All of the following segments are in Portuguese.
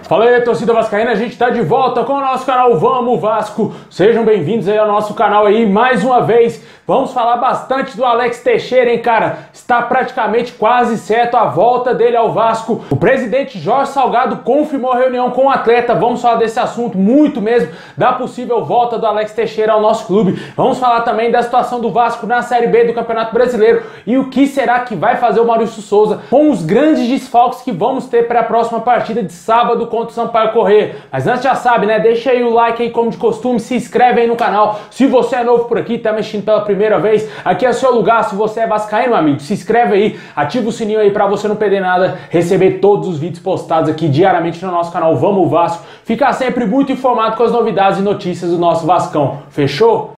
Fala aí, torcida vascaína, a gente tá de volta com o nosso canal Vamos Vasco. Sejam bem-vindos aí ao nosso canal aí mais uma vez. Vamos falar bastante do Alex Teixeira, hein, cara? Está praticamente quase certo a volta dele ao Vasco. O presidente Jorge Salgado confirmou a reunião com o atleta. Vamos falar desse assunto muito mesmo, da possível volta do Alex Teixeira ao nosso clube. Vamos falar também da situação do Vasco na Série B do Campeonato Brasileiro e o que será que vai fazer o Maurício Souza com os grandes desfalques que vamos ter para a próxima partida de sábado contra o Sampaio Corrêa. Mas antes, já sabe, né? Deixa aí o like aí como de costume, se inscreve aí no canal. Se você é novo por aqui, tá mexendo pela primeira vez, aqui é seu lugar. Se você é vascaíno, meu amigo, se inscreve aí, ativa o sininho aí pra você não perder nada, receber todos os vídeos postados aqui diariamente no nosso canal Vamos Vasco, ficar sempre muito informado com as novidades e notícias do nosso Vascão. Fechou?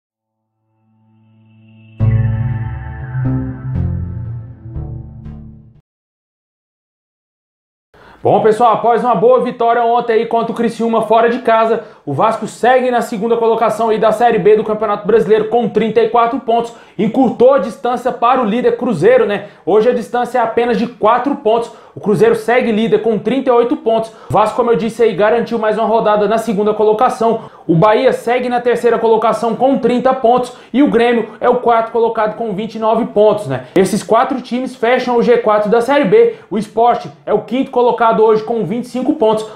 Bom, pessoal, após uma boa vitória ontem aí contra o Criciúma fora de casa, o Vasco segue na segunda colocação aí da Série B do Campeonato Brasileiro com 34 pontos, encurtou a distância para o líder Cruzeiro, né? Hoje a distância é apenas de 4 pontos, o Cruzeiro segue líder com 38 pontos, o Vasco, como eu disse aí, garantiu mais uma rodada na segunda colocação, o Bahia segue na terceira colocação com 30 pontos e o Grêmio é o quarto colocado com 29 pontos, né? Esses quatro times fecham o G4 da Série B, o Sport é o quinto colocado hoje com 25 pontos.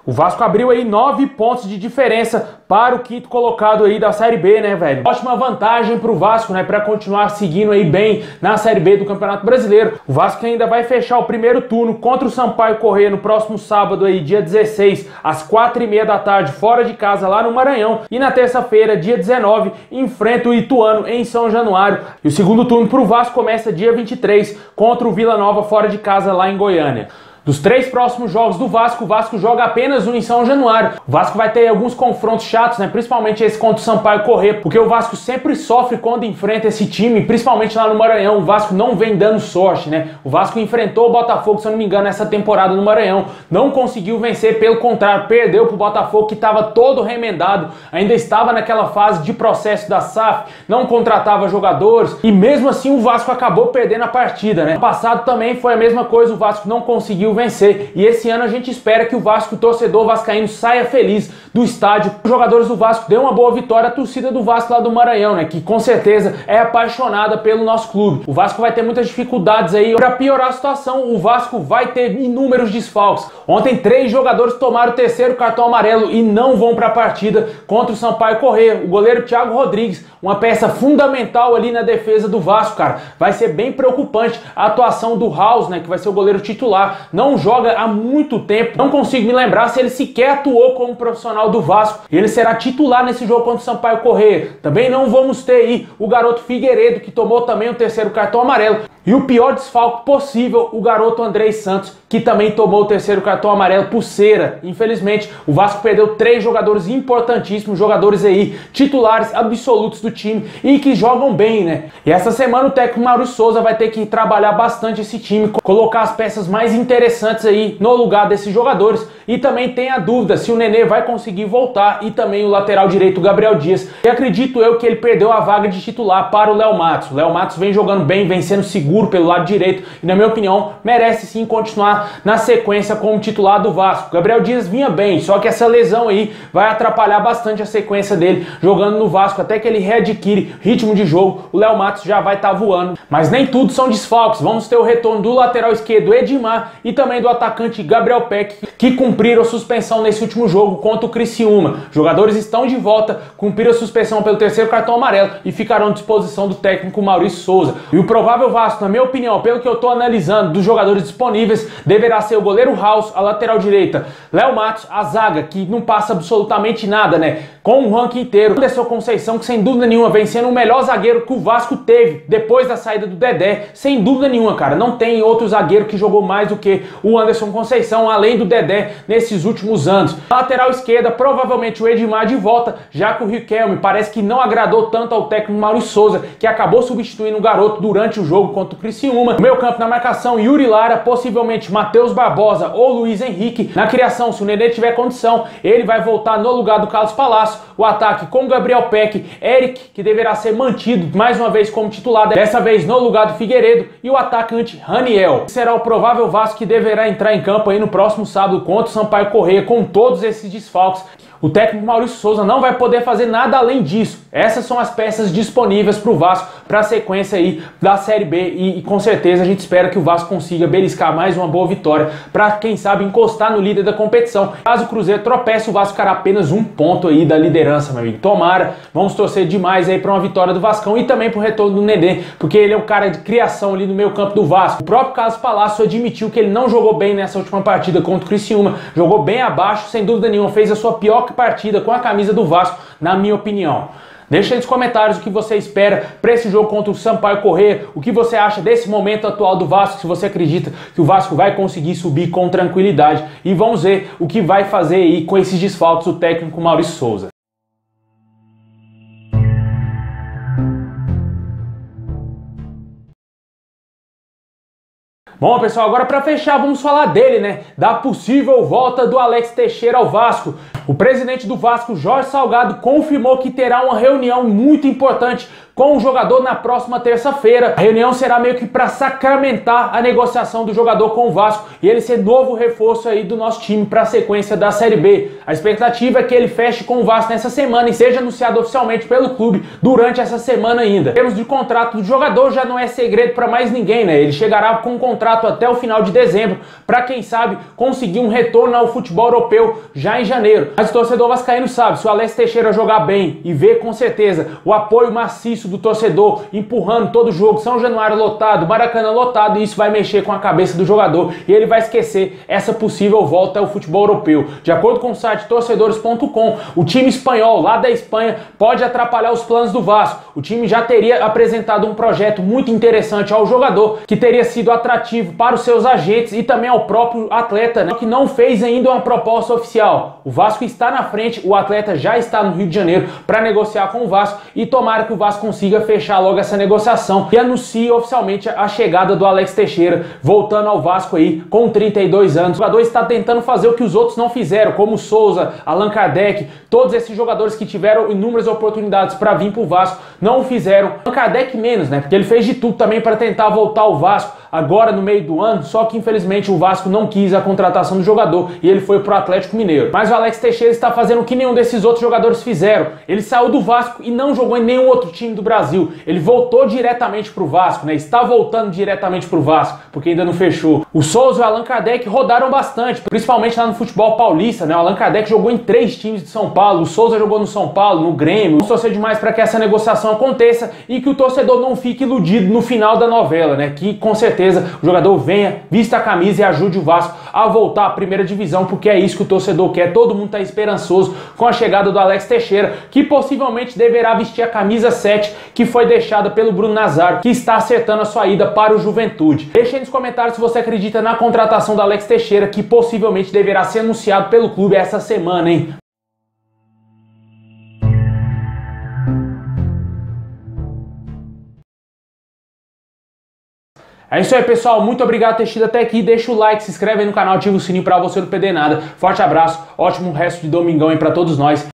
O Vasco abriu aí 9 pontos de diferença para o quinto colocado aí da Série B, né, velho? Ótima vantagem pro Vasco, né, para continuar seguindo aí bem na Série B do Campeonato Brasileiro. O Vasco ainda vai fechar o primeiro turno contra o Sampaio Corrêa no próximo sábado aí, dia 16, às 4h30 da tarde, fora de casa, lá no Maranhão. E na terça-feira, dia 19, enfrenta o Ituano em São Januário. E o segundo turno pro Vasco começa dia 23, contra o Vila Nova, fora de casa, lá em Goiânia. Dos 3 próximos jogos do Vasco, o Vasco joga apenas um em São Januário. O Vasco vai ter alguns confrontos chatos, né? Principalmente esse contra o Sampaio Corrêa, porque o Vasco sempre sofre quando enfrenta esse time, principalmente lá no Maranhão. O Vasco não vem dando sorte, né? O Vasco enfrentou o Botafogo, se eu não me engano, essa temporada no Maranhão. Não conseguiu vencer, pelo contrário, perdeu pro Botafogo, que estava todo remendado, ainda estava naquela fase de processo da SAF, não contratava jogadores, e mesmo assim o Vasco acabou perdendo a partida, né? No passado também foi a mesma coisa, o Vasco não conseguiu vencer, e esse ano a gente espera que o Vasco, o torcedor vascaíno, saia feliz do estádio. Os jogadores do Vasco deu uma boa vitória, a torcida do Vasco lá do Maranhão, né, que com certeza é apaixonada pelo nosso clube. O Vasco vai ter muitas dificuldades aí para piorar a situação. O Vasco vai ter inúmeros desfalques. Ontem 3 jogadores tomaram o terceiro cartão amarelo e não vão para a partida contra o Sampaio Corrêa. O goleiro Thiago Rodrigues, uma peça fundamental ali na defesa do Vasco, cara. Vai ser bem preocupante a atuação do House, né, que vai ser o goleiro titular. Não joga há muito tempo, não consigo me lembrar se ele sequer atuou como profissional do Vasco. Ele será titular nesse jogo contra o Sampaio Corrêa. Também não vamos ter aí o garoto Figueiredo, que tomou também o terceiro cartão amarelo. E o pior desfalque possível, o garoto Andrei Santos, que também tomou o terceiro cartão amarelo por cera. Infelizmente, o Vasco perdeu 3 jogadores importantíssimos, jogadores aí, titulares absolutos do time e que jogam bem, né? E essa semana o técnico Maurício Souza vai ter que trabalhar bastante esse time, colocar as peças mais interessantes aí no lugar desses jogadores. E também tem a dúvida se o Nenê vai conseguir voltar, e também o lateral direito, o Gabriel Dias. E acredito eu que ele perdeu a vaga de titular para o Léo Matos. O Léo Matos vem jogando bem, vem sendo seguro pelo lado direito e, na minha opinião, merece sim continuar na sequência como titular do Vasco. O Gabriel Dias vinha bem, só que essa lesão aí vai atrapalhar bastante a sequência dele jogando no Vasco, até que ele readquire ritmo de jogo. O Léo Matos já vai estar voando. Mas nem tudo são desfalques. Vamos ter o retorno do lateral esquerdo Edmar e também do atacante Gabriel Peck, que cumpriram suspensão nesse último jogo contra o Criciúma. Os jogadores estão de volta, cumpriram a suspensão pelo terceiro cartão amarelo e ficarão à disposição do técnico Maurício Souza. E o provável Vasco, na minha opinião, pelo que eu estou analisando dos jogadores disponíveis, deverá ser o goleiro House, a lateral direita Léo Matos, a zaga, que não passa absolutamente nada, né? Com o ranking inteiro, Anderson Conceição, que sem dúvida nenhuma vem sendo o melhor zagueiro que o Vasco teve depois da saída do Dedé, sem dúvida nenhuma, cara. Não tem outro zagueiro que jogou mais do que o Anderson Conceição, além do Dedé, nesses últimos anos. Na lateral esquerda, provavelmente o Edmar de volta, já que o Riquelme parece que não agradou tanto ao técnico Maurício Souza, que acabou substituindo o garoto durante o jogo contra o Criciúma. No meio campo, na marcação, Yuri Lara, possivelmente Matheus Barbosa ou Luiz Henrique. Na criação, se o Nenê tiver condição, ele vai voltar no lugar do Carlos Palácio. O ataque com Gabriel Peck, Eric, que deverá ser mantido mais uma vez como titular, dessa vez no lugar do Figueiredo, e o atacante Raniel. Será o provável Vasco que deverá entrar em campo aí no próximo sábado contra o Sampaio Corrêa com todos esses desfalques. O técnico Maurício Souza não vai poder fazer nada além disso. Essas são as peças disponíveis para o Vasco para a sequência aí da Série B e com certeza a gente espera que o Vasco consiga beliscar mais uma boa vitória para, quem sabe, encostar no líder da competição. Caso o Cruzeiro tropece, o Vasco ficará apenas um ponto aí da liderança, meu amigo. Tomara, vamos torcer demais aí para uma vitória do Vascão e também para o retorno do Nenê, porque ele é um cara de criação ali no meio campo do Vasco. O próprio Carlos Palácio admitiu que ele não jogou bem nessa última partida contra o Criciúma, jogou bem abaixo, sem dúvida nenhuma, fez a sua pior partida com a camisa do Vasco, na minha opinião. Deixa aí nos comentários o que você espera para esse jogo contra o Sampaio Corrêa, o que você acha desse momento atual do Vasco, se você acredita que o Vasco vai conseguir subir com tranquilidade. E vamos ver o que vai fazer aí com esses desfalques o técnico Maurício Souza. Bom, pessoal, agora para fechar, vamos falar dele, né? Da possível volta do Alex Teixeira ao Vasco. O presidente do Vasco, Jorge Salgado, confirmou que terá uma reunião muito importante com o jogador na próxima terça-feira. A reunião será meio que para sacramentar a negociação do jogador com o Vasco e ele ser novo reforço aí do nosso time para a sequência da Série B. A expectativa é que ele feche com o Vasco nessa semana e seja anunciado oficialmente pelo clube durante essa semana ainda. Em termos de contrato do jogador, já não é segredo para mais ninguém, né? Ele chegará com um contrato até o final de dezembro para, quem sabe, conseguir um retorno ao futebol europeu já em janeiro. Mas o torcedor vascaíno sabe, se o Alex Teixeira jogar bem e ver com certeza o apoio maciço do torcedor empurrando todo o jogo, São Januário lotado, Maracanã lotado, isso vai mexer com a cabeça do jogador e ele vai esquecer essa possível volta ao futebol europeu. De acordo com o site torcedores.com, o time espanhol lá da Espanha pode atrapalhar os planos do Vasco. O time já teria apresentado um projeto muito interessante ao jogador, que teria sido atrativo para os seus agentes e também ao próprio atleta, né, que não fez ainda uma proposta oficial. O Vasco está na frente, o atleta já está no Rio de Janeiro para negociar com o Vasco e tomara que o Vasco consiga fechar logo essa negociação e anuncie oficialmente a chegada do Alex Teixeira, voltando ao Vasco aí com 32 anos. O jogador está tentando fazer o que os outros não fizeram, como o Souza, Allan Kardec, todos esses jogadores que tiveram inúmeras oportunidades para vir para o Vasco, não o fizeram. Allan Kardec menos, né? Porque ele fez de tudo também para tentar voltar ao Vasco agora no meio do ano, só que infelizmente o Vasco não quis a contratação do jogador e ele foi pro Atlético Mineiro. Mas o Alex Teixeira está fazendo o que nenhum desses outros jogadores fizeram. Ele saiu do Vasco e não jogou em nenhum outro time do Brasil. Ele voltou diretamente pro Vasco, né? Está voltando diretamente pro Vasco, porque ainda não fechou. O Souza e o Allan Kardec rodaram bastante, principalmente lá no futebol paulista, né? O Allan Kardec jogou em 3 times de São Paulo, o Souza jogou no São Paulo, no Grêmio. Vamos torcer demais para que essa negociação aconteça e que o torcedor não fique iludido no final da novela, né? Que com certeza o jogador venha, vista a camisa e ajude o Vasco a voltar à primeira divisão, porque é isso que o torcedor quer. Todo mundo está esperançoso com a chegada do Alex Teixeira, que possivelmente deverá vestir a camisa 7 que foi deixada pelo Bruno Nazário, que está acertando a sua ida para o Juventude. Deixe aí nos comentários se você acredita na contratação do Alex Teixeira, que possivelmente deverá ser anunciado pelo clube essa semana, hein? É isso aí, pessoal. Muito obrigado por ter assistido até aqui. Deixa o like, se inscreve aí no canal, ativa o sininho para você não perder nada. Forte abraço, ótimo resto de domingão aí para todos nós